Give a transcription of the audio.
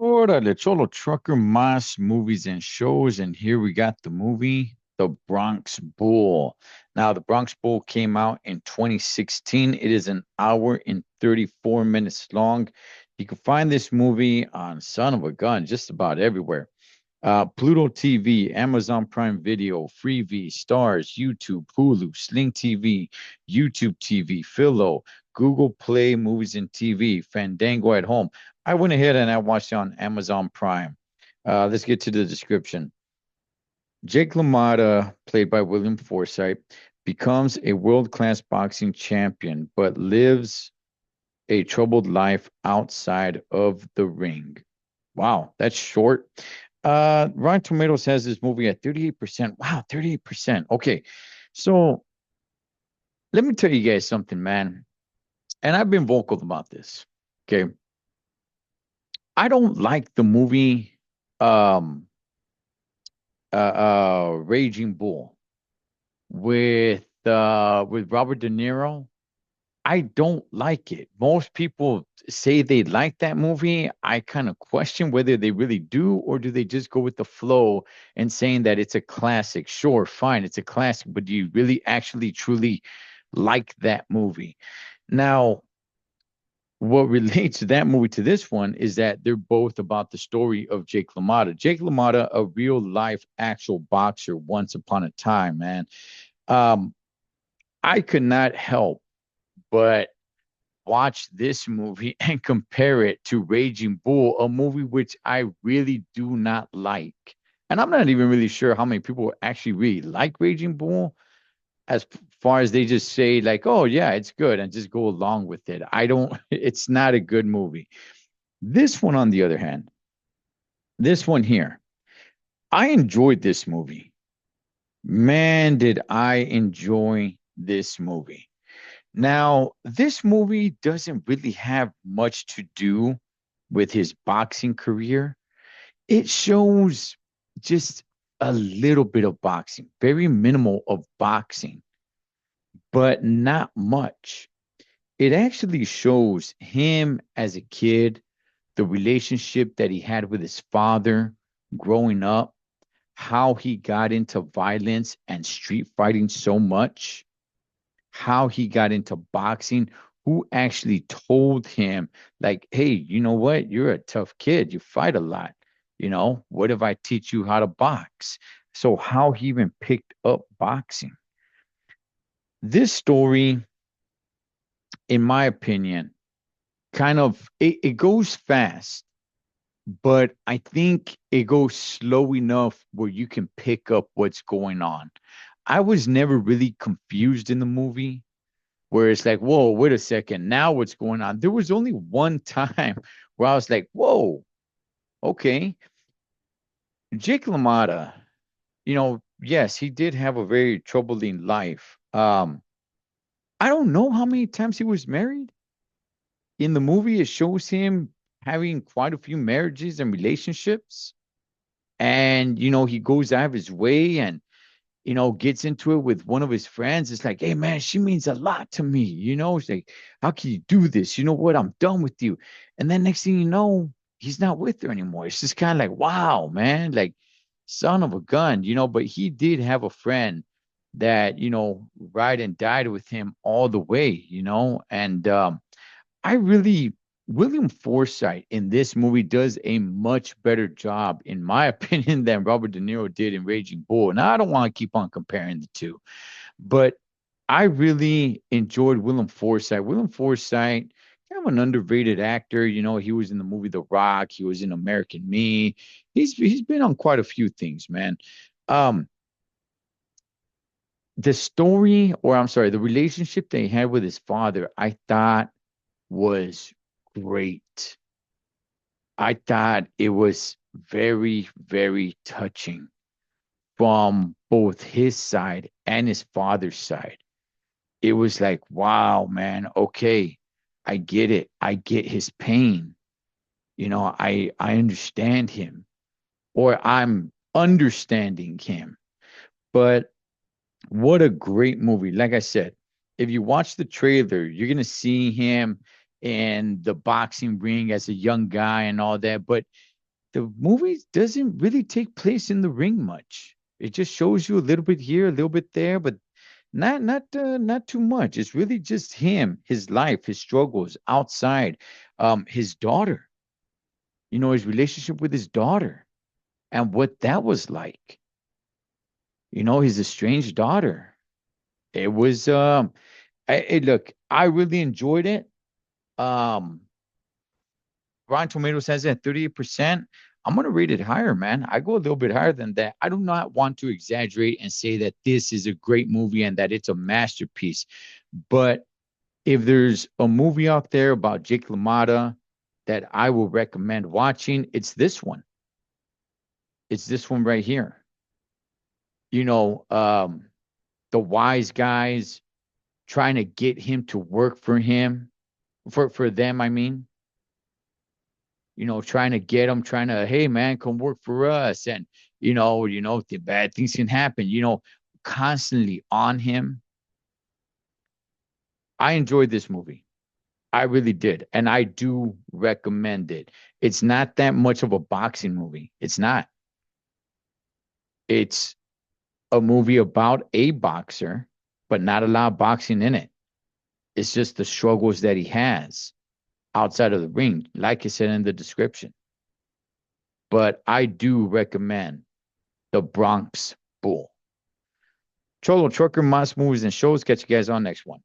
Órale, Cholo Trucker Mas movies and shows. And here we got the movie, The Bronx Bull. Now, The Bronx Bull came out in 2016. It is an hour and 34 minutes long. You can find this movie on Son of a Gun just about everywhere. Pluto TV, Amazon Prime Video, Freevee, Stars, YouTube, Hulu, Sling TV, YouTube TV, Philo, Google Play Movies and TV, Fandango at Home. I went ahead and I watched it on Amazon Prime. Let's get to the description. Jake LaMotta, played by William Forsythe, becomes a world-class boxing champion, but lives a troubled life outside of the ring. Wow, that's short. Rotten Tomatoes has this movie at 38%. Wow, 38%. Okay. So let me tell you guys something, man. And I've been vocal about this. Okay. I don't like the movie um Raging Bull with Robert De Niro. I don't like it. Most people say they like that movie. I kind of question whether they really do or do they just go with the flow and saying that it's a classic. Sure, fine, it's a classic, but do you really actually truly like that movie? Now, what relates to that movie to this one is that they're both about the story of Jake LaMotta. Jake LaMotta, a real life actual boxer once upon a time, man. Um, I could not help but watch this movie and compare it to Raging Bull, a movie which I really do not like. And I'm not even really sure how many people actually really like Raging Bull, as far as they just say, like, oh, yeah, it's good, and just go along with it. I don't, it's not a good movie. This one, on the other hand, this one here, I enjoyed this movie. Man, did I enjoy this movie. Now, this movie doesn't really have much to do with his boxing career. It shows just a little bit of boxing, very minimal of boxing, but not much. It actually shows him as a kid, the relationship that he had with his father growing up, how he got into violence and street fighting so much, how he got into boxing, who actually told him, like, hey, you know what? You're a tough kid. You fight a lot. What if I teach you how to box? So, how he even picked up boxing. This story, in my opinion, kind of it goes fast, but I think it goes slow enough where you can pick up what's going on. I was never really confused in the movie where it's like, whoa, wait a second, now what's going on? There was only one time where I was like, whoa, okay. Jake LaMotta, yes, he did have a very troubling life. I don't know how many times he was married. In the movie, it shows him having quite a few marriages and relationships. And, he goes out of his way and gets into it with one of his friends. It's like, hey, man, she means a lot to me. It's like, how can you do this? You know what? I'm done with you. And then next thing you know, he's not with her anymore. It's just kind of like, wow, man, like, son of a gun, but he did have a friend that, ride and died with him all the way, and I really, William Forsythe in this movie does a much better job, in my opinion, than Robert De Niro did in Raging Bull. Now, I don't want to keep on comparing the two, but I really enjoyed William Forsythe. William Forsythe, kind of an underrated actor. He was in the movie The Rock. He was in American Me. He's been on quite a few things, man. Um, the story, or I'm sorry, the relationship that he had with his father, I thought was great. I thought it was very, very touching from both his side and his father's side. It was like, wow, man, okay, I get it. I get his pain. I understand him, or I'm understanding him. But what a great movie. Like I said, if you watch the trailer, you're going to see him in the boxing ring as a young guy and all that. But the movie doesn't really take place in the ring much. It just shows you a little bit here, a little bit there, but not too much. It's really just him, his life, his struggles outside, his daughter, his relationship with his daughter and what that was like. His estranged daughter. It was look, I really enjoyed it. Um Rotten Tomatoes has it at 38%. I'm gonna rate it higher, man. I go a little bit higher than that. I do not want to exaggerate and say that this is a great movie and that it's a masterpiece. But if there's a movie out there about Jake LaMotta that I will recommend watching, it's this one. It's this one right here. You know, um, the wise guys trying to get him to work for him, for them, I mean, trying to get him, trying to, hey man, come work for us. And, the bad things can happen, constantly on him. I enjoyed this movie. I really did. And I do recommend it. It's not that much of a boxing movie. It's not. It's a movie about a boxer, but not a lot of boxing in it. It's just the struggles that he has outside of the ring, like I said in the description. But I do recommend the Bronx Bull. Cholo Trucker, Moss Movies and Shows. Catch you guys on next one.